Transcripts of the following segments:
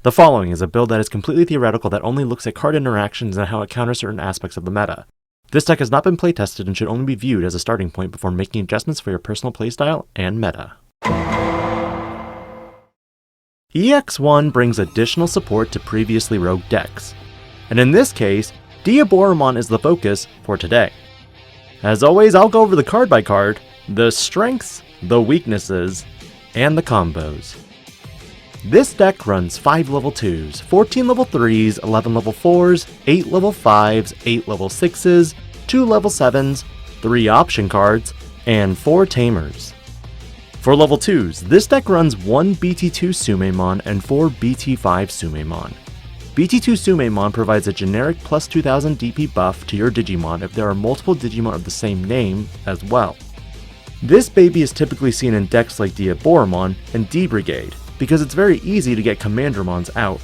The following is a build that is completely theoretical that only looks at card interactions and how it counters certain aspects of the meta. This deck has not been playtested and should only be viewed as a starting point before making adjustments for your personal playstyle and meta. EX1 brings additional support to previously rogue decks, and in this case, Diaboromon is the focus for today. As always, I'll go over the card by card, the strengths, the weaknesses, and the combos. This deck runs 5 level 2s, 14 level 3s, 11 level 4s, 8 level 5s, 8 level 6s, 2 level 7s, 3 option cards, and 4 Tamers. For level 2s, this deck runs 1 BT2 Sumemon and 4 BT5 Sumemon. BT2 Sumemon provides a generic plus 2000 DP buff to your Digimon if there are multiple Digimon of the same name as well. This baby is typically seen in decks like Diaboromon and D-Brigade, because it's very easy to get Commandromons out.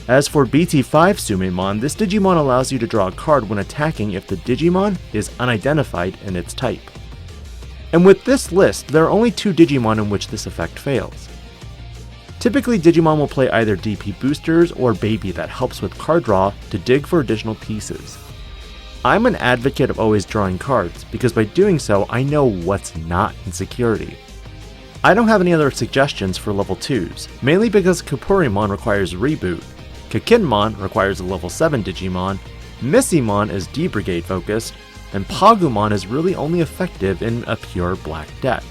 As for BT5 Sumemon, this Digimon allows you to draw a card when attacking if the Digimon is unidentified in its type. And with this list, there are only 2 Digimon in which this effect fails. Typically, Digimon will play either DP boosters or Baby that helps with card draw to dig for additional pieces. I'm an advocate of always drawing cards, because by doing so, I know what's not in security. I don't have any other suggestions for level 2s, mainly because Kupurimon requires Reboot, Kakinmon requires a level 7 Digimon, Missymon is D-Brigade focused, and Pagumon is really only effective in a pure black deck.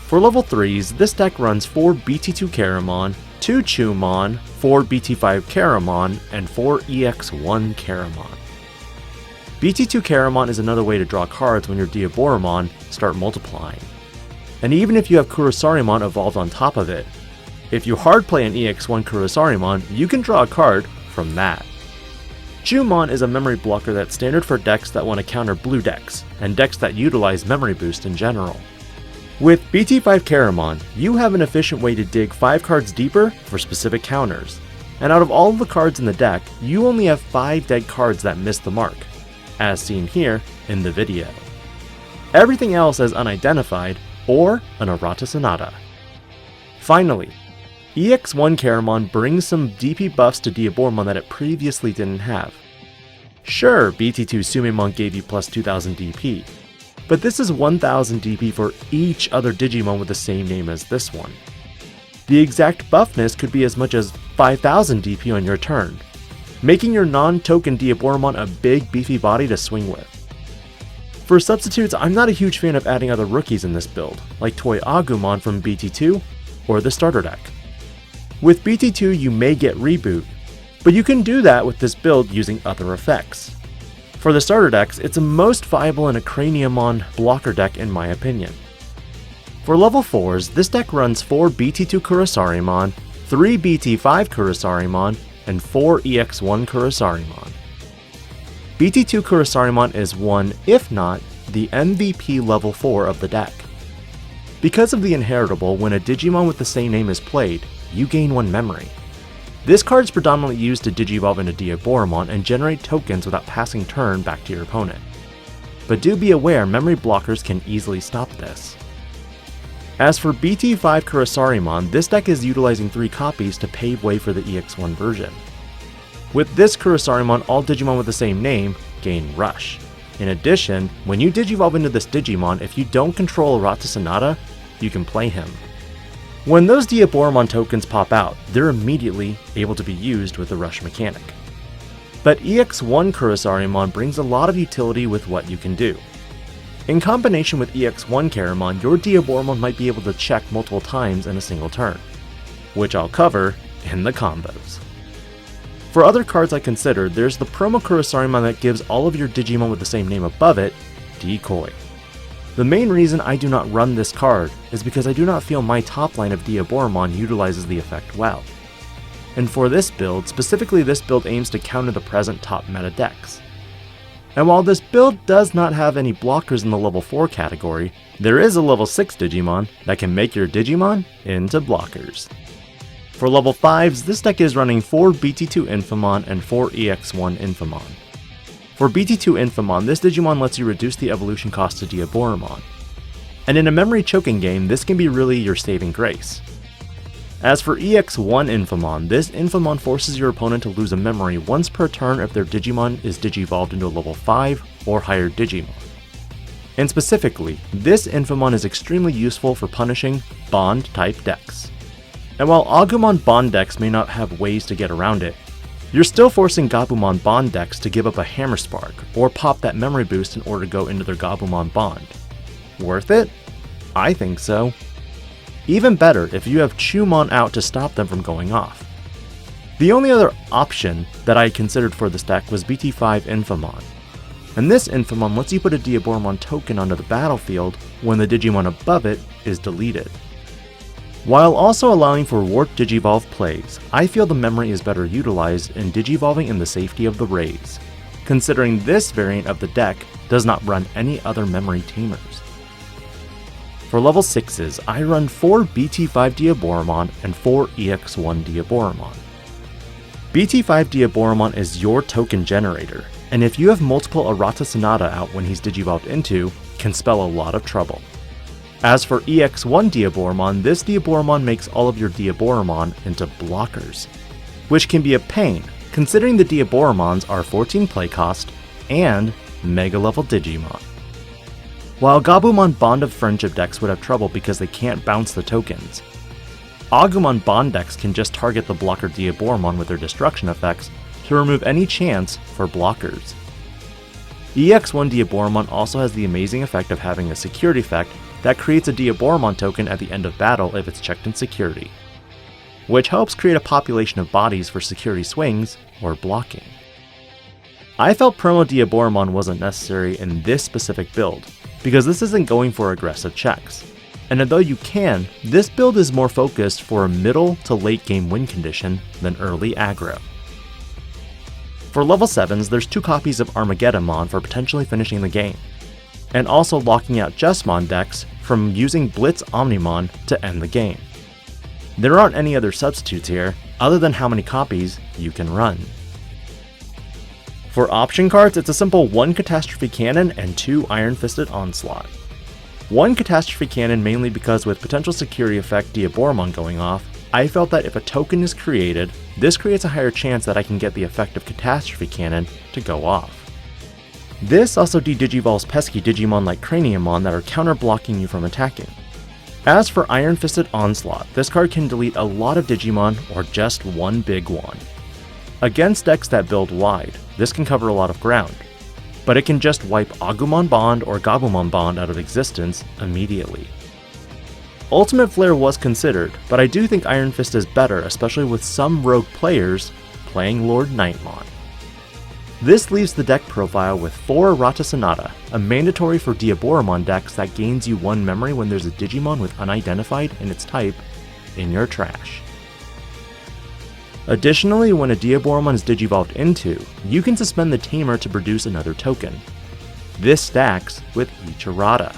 For level 3s, this deck runs 4 BT2 Karamon, 2 Chumon, 4 BT5 Karamon, and 4 EX1 Karamon. BT2 Karamon is another way to draw cards when your Diaboromon start multiplying. And even if you have Kurosarimon evolved on top of it, if you hardplay an EX1 Kurosarimon, you can draw a card from that. Chumon is a memory blocker that's standard for decks that want to counter blue decks, and decks that utilize memory boost in general. With BT5 Karamon, you have an efficient way to dig 5 cards deeper for specific counters, and out of all of the cards in the deck, you only have 5 dead cards that miss the mark, as seen here in the video. Everything else is unidentified, or an Arata Sanada. Finally, EX1 Karamon brings some DP buffs to Diaboromon that it previously didn't have. Sure, BT2 Sumemon gave you plus 2000 DP, but this is 1000 DP for each other Digimon with the same name as this one. The exact buffness could be as much as 5000 DP on your turn, making your non-token Diaboromon a big beefy body to swing with. For substitutes, I'm not a huge fan of adding other rookies in this build, like Toy Agumon from BT2 or the starter deck. With BT2 you may get Reboot, but you can do that with this build using other effects. For the starter decks, it's most viable in a Craniumon blocker deck in my opinion. For level 4s, this deck runs 4 BT2 Kurosarimon, 3 BT5 Kurosarimon, and 4 EX1 Kurosarimon. BT2 Kurosarimon is one, if not, the MVP level 4 of the deck. Because of the inheritable, when a Digimon with the same name is played, you gain 1 memory. This card is predominantly used to Digivolve into Diaboromon and generate tokens without passing turn back to your opponent. But do be aware, memory blockers can easily stop this. As for BT5 Kurosarimon, this deck is utilizing 3 copies to pave way for the EX1 version. With this Kurosarimon, all Digimon with the same name gain Rush. In addition, when you Digivolve into this Digimon, if you don't control Arata Sanada, you can play him. When those Diaboromon tokens pop out, they're immediately able to be used with the Rush mechanic. But EX1 Kurosarimon brings a lot of utility with what you can do. In combination with EX1 Karamon, your Diaboromon might be able to check multiple times in a single turn, which I'll cover in the combos. For other cards I considered, there's the promo Kurosarimon that gives all of your Digimon with the same name above it Decoy. The main reason I do not run this card is because I do not feel my top line of Diaboromon utilizes the effect well. And for this build, specifically this build aims to counter the present top meta decks. And while this build does not have any blockers in the level 4 category, there is a level 6 Digimon that can make your Digimon into blockers. For level 5s, this deck is running 4 BT2 Infamon and 4 EX1 Infamon. For BT2 Infamon, this Digimon lets you reduce the evolution cost to Diaboromon. And in a memory choking game, this can be really your saving grace. As for EX1 Infomon, this Infomon forces your opponent to lose a memory once per turn if their Digimon is Digivolved into a level 5 or higher Digimon. And specifically, this Infomon is extremely useful for punishing Bond-type decks. And while Agumon Bond decks may not have ways to get around it, you're still forcing Gabumon Bond decks to give up a Hammer Spark or pop that memory boost in order to go into their Gabumon Bond. Worth it? I think so. Even better if you have Chumon out to stop them from going off. The only other option that I considered for this deck was BT5 Infomon. And this Infomon lets you put a Diaboromon token onto the battlefield when the Digimon above it is deleted. While also allowing for warped Digivolve plays, I feel the memory is better utilized in Digivolving in the safety of the Rays, considering this variant of the deck does not run any other memory Tamers. For level 6s, I run 4 BT5 Diaboromon and 4 EX1 Diaboromon. BT5 Diaboromon is your token generator, and if you have multiple Arata Sanada out when he's Digivolved into, can spell a lot of trouble. As for EX1 Diaboromon, this Diaboromon makes all of your Diaboromon into blockers, which can be a pain, considering the Diaboromons are 14 play cost and Mega level Digimon. While Gabumon Bond of Friendship decks would have trouble because they can't bounce the tokens, Agumon Bond decks can just target the blocker Diaboromon with their destruction effects to remove any chance for blockers. EX1 Diaboromon also has the amazing effect of having a security effect that creates a Diaboromon token at the end of battle if it's checked in security, which helps create a population of bodies for security swings or blocking. I felt promo Diaboromon wasn't necessary in this specific build, because this isn't going for aggressive checks, and although you can, this build is more focused for a middle to late game win condition than early aggro. For level 7s, there's 2 copies of Armageddemon for potentially finishing the game, and also locking out Jesmon decks from using Blitz Omnimon to end the game. There aren't any other substitutes here, other than how many copies you can run. For option cards, it's a simple 1 Catastrophe Cannon and 2 Iron Fisted Onslaught. 1 Catastrophe Cannon mainly because with potential security effect Diaboromon going off, I felt that if a token is created, this creates a higher chance that I can get the effect of Catastrophe Cannon to go off. This also de-digivolves pesky Digimon like Craniumon that are counter-blocking you from attacking. As for Iron Fisted Onslaught, this card can delete a lot of Digimon or just one big one. Against decks that build wide, this can cover a lot of ground, but it can just wipe Agumon Bond or Gabumon Bond out of existence immediately. Ultimate Flare was considered, but I do think Iron Fist is better, especially with some rogue players playing Lord Nightmon. This leaves the deck profile with 4 Arata Sanada, a mandatory for Diaboromon decks that gains you 1 memory when there's a Digimon with unidentified in its type in your trash. Additionally, when a Diaboromon is Digivolved into, you can suspend the Tamer to produce another token. This stacks with each Arata.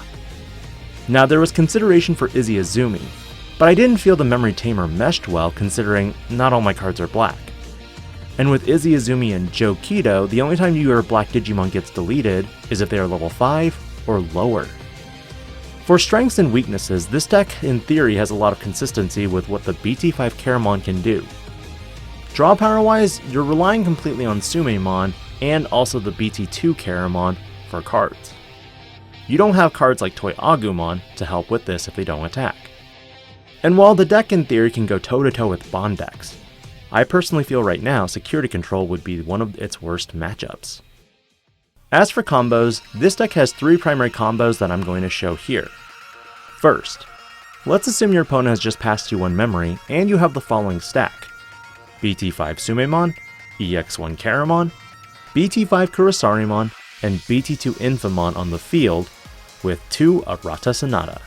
Now there was consideration for Izzy Azumi, but I didn't feel the memory Tamer meshed well considering not all my cards are black. And with Izzy Azumi and Joe Kido, the only time your black Digimon gets deleted is if they are level 5 or lower. For strengths and weaknesses, this deck in theory has a lot of consistency with what the BT5 Caramon can do. Draw power wise, you're relying completely on Sumemon and also the BT2 Caramon for cards. You don't have cards like Toy Agumon to help with this if they don't attack. And while the deck in theory can go toe to toe with Bond decks, I personally feel right now Security Control would be one of its worst matchups. As for combos, this deck has 3 primary combos that I'm going to show here. First, let's assume your opponent has just passed you 1 memory and you have the following stack: BT5 Sumemon, EX1 Caramon, BT5 Kurisarimon, and BT2 Infomon on the field with 2 Arata Sanada.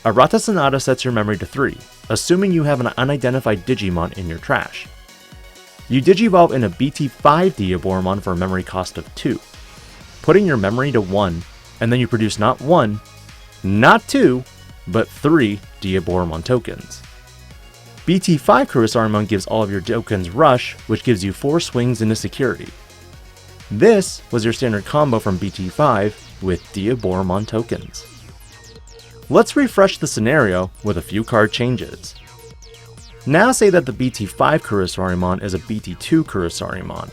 Arata Sanada sets your memory to 3, assuming you have an unidentified Digimon in your trash. You Digivolve in a BT5 Diaboromon for a memory cost of 2, putting your memory to 1, and then you produce not 1, not 2, but 3 Diaboromon tokens. BT5 Kurisarimon gives all of your tokens Rush, which gives you 4 swings into security. This was your standard combo from BT5 with Diaboromon tokens. Let's refresh the scenario with a few card changes. Now say that the BT5 Kurosarimon is a BT2 Kurosarimon,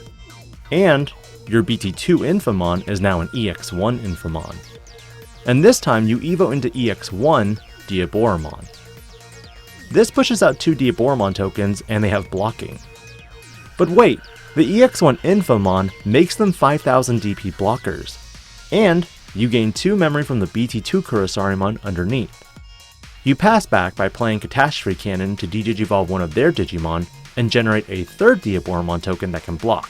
and your BT2 Infamon is now an EX1 Infamon. And this time you evo into EX1 Diaboromon. This pushes out 2 Diaboromon tokens and they have blocking. But wait, the EX1 Infamon makes them 5000 DP blockers, and you gain 2 memory from the BT2 Kurosarimon underneath. You pass back by playing Catastrophe Cannon to de-digivolve one of their Digimon and generate a 3rd Diaboromon token that can block.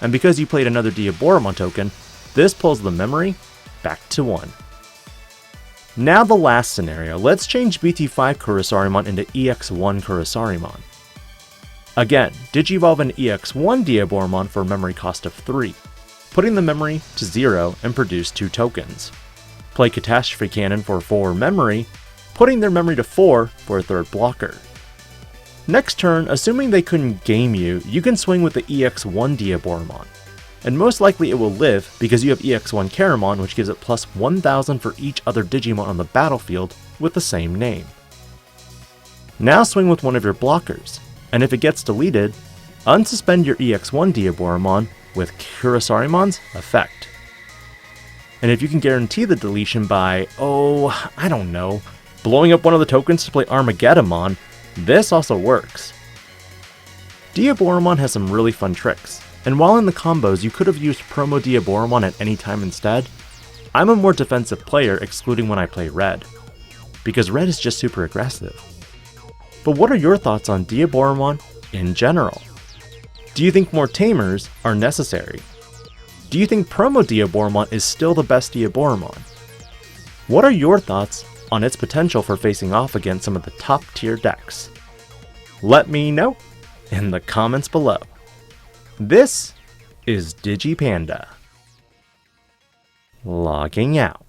And because you played another Diaboromon token, this pulls the memory back to 1. Now the last scenario, let's change BT5 Kurosarimon into EX1 Kurosarimon. Again, digivolve an EX1 Diaboromon for a memory cost of 3, putting the memory to 0 and produce 2 tokens. Play Catastrophe Cannon for 4 memory, putting their memory to 4 for a 3rd blocker. Next turn, assuming they couldn't game you, you can swing with the EX1 Diaboromon. And most likely it will live because you have EX1 Caramon, which gives it plus 1000 for each other Digimon on the battlefield with the same name. Now swing with one of your blockers, and if it gets deleted, unsuspend your EX1 Diaboromon with Kurosarimon's effect. And if you can guarantee the deletion by, I don't know, blowing up one of the tokens to play Armageddemon, this also works. Diaboromon has some really fun tricks, and while in the combos you could have used promo Diaboromon at any time instead, I'm a more defensive player excluding when I play red, because red is just super aggressive. But what are your thoughts on Diaboromon in general? Do you think more Tamers are necessary? Do you think promo Diaboromon is still the best Diaboromon? What are your thoughts on its potential for facing off against some of the top tier decks? Let me know in the comments below. This is DIGI-PANDA, logging out.